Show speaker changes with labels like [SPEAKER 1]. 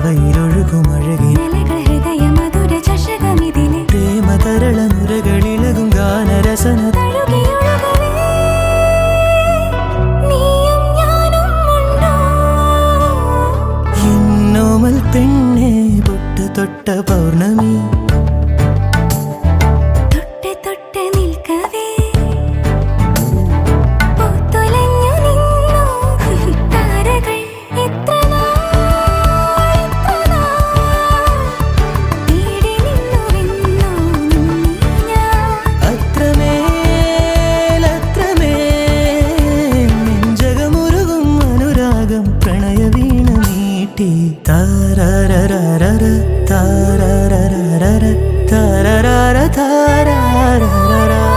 [SPEAKER 1] കയ്യിലൊഴുകും അഴകി
[SPEAKER 2] ഹൃദയ മധുര ചഷകമിതിലെ
[SPEAKER 1] പ്രേമതരള മുരകളിളകും ഗാനരസന എന്നോമൽ പെണ്ണെ പൊട്ട് തൊട്ട പൗർണമി താരരരരര താരരരരര താരരര താരരര